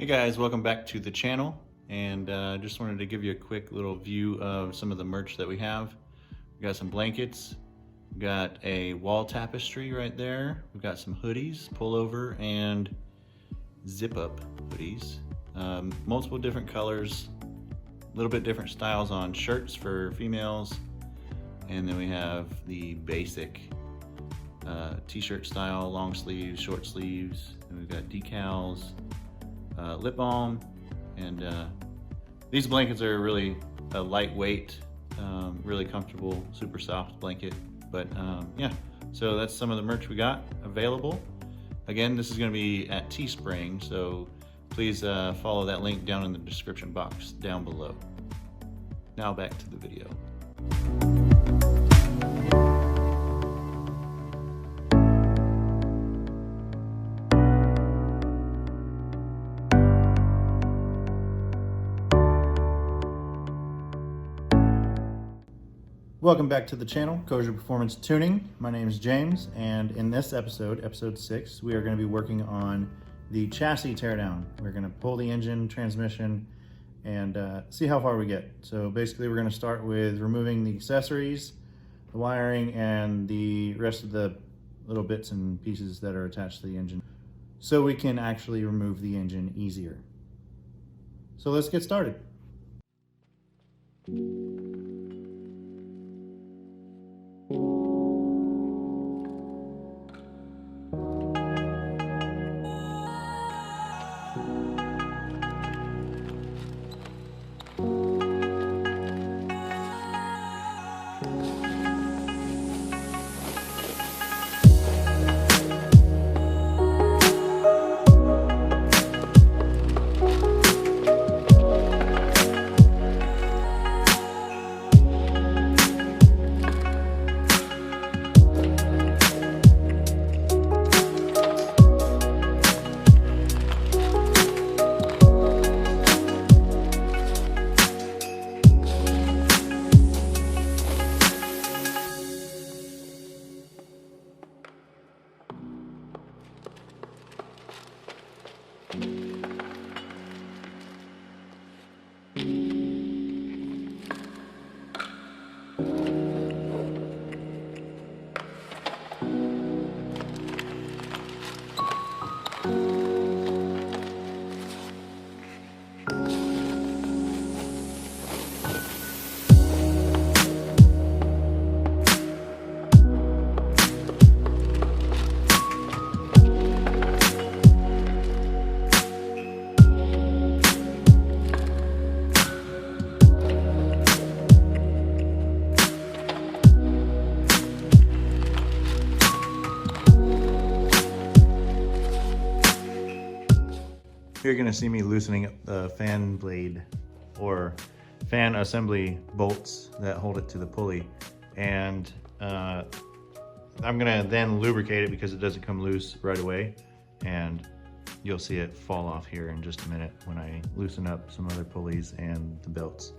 Hey guys, welcome back to the channel, and just wanted to give you a quick little view of some of the merch that we have. We got some blankets, we got a wall tapestry right there, we've got some hoodies, pullover and zip up hoodies, multiple different colors, a little bit different styles on shirts for females, and then we have the basic t-shirt style, long sleeves, short sleeves, and we've got decals, lip balm, and these blankets are really a lightweight, really comfortable, super soft blanket. But yeah, so that's some of the merch we got available. Again, this is going to be at Teespring, so please follow that link down in the description box down below. Now back to the video. Welcome back to the channel, KOZIAR Performance Tuning. My name is James, and in this episode, episode 6, we are going to be working on the chassis teardown. We're going to pull the engine, transmission, and see how far we get. So basically, we're going to start with removing the accessories, the wiring, and the rest of the little bits and pieces that are attached to the engine, so we can actually remove the engine easier. So let's get started. You're going to see me loosening up the fan blade or fan assembly bolts that hold it to the pulley, and I'm going to then lubricate it because it doesn't come loose right away, and you'll see it fall off here in just a minute when I loosen up some other pulleys and the belts.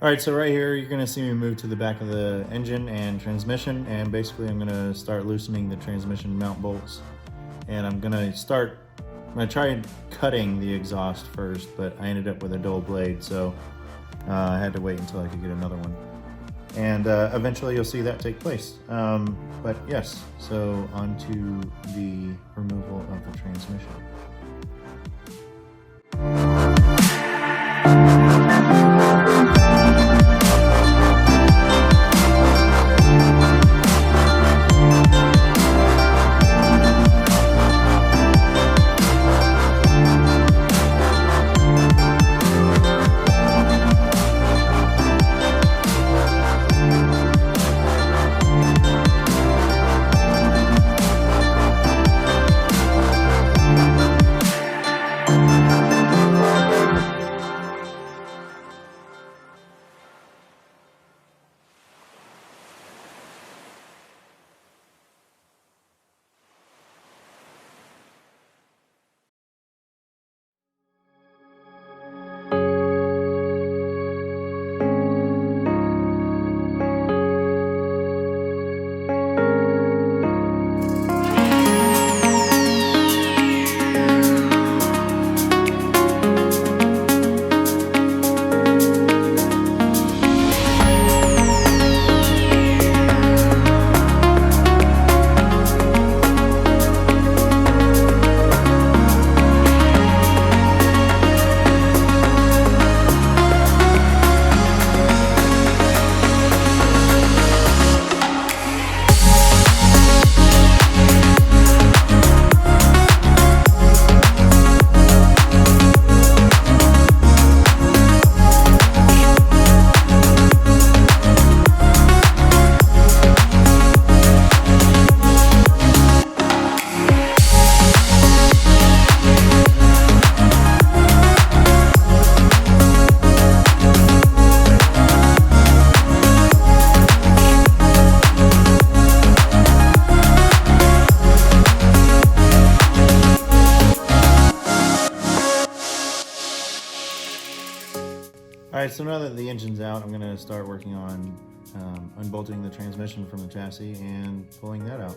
All right, so right here, you're gonna see me move to the back of the engine and transmission, and basically I'm gonna start loosening the transmission mount bolts. And I'm gonna try cutting the exhaust first, but I ended up with a dull blade, so I had to wait until I could get another one. And eventually you'll see that take place. But yes, so on to the removal of the transmission. Alright, so now that the engine's out, I'm going to start working on unbolting the transmission from the chassis and pulling that out.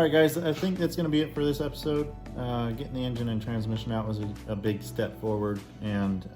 right, guys, I think that's going to be it for this episode. Getting the engine and transmission out was a big step forward, and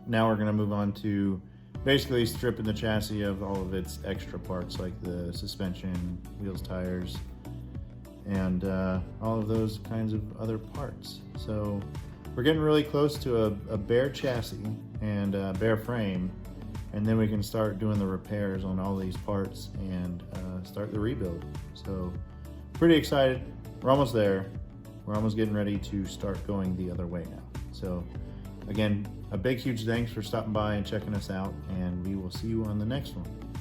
now we're going to move on to basically stripping the chassis of all of its extra parts, like the suspension, wheels, tires, and all of those kinds of other parts. So we're getting really close to a bare chassis and a bare frame, and then we can start doing the repairs on all these parts and start the rebuild. So pretty excited. We're almost there. We're almost getting ready to start going the other way now. So again, a big huge thanks for stopping by and checking us out, and we will see you on the next one.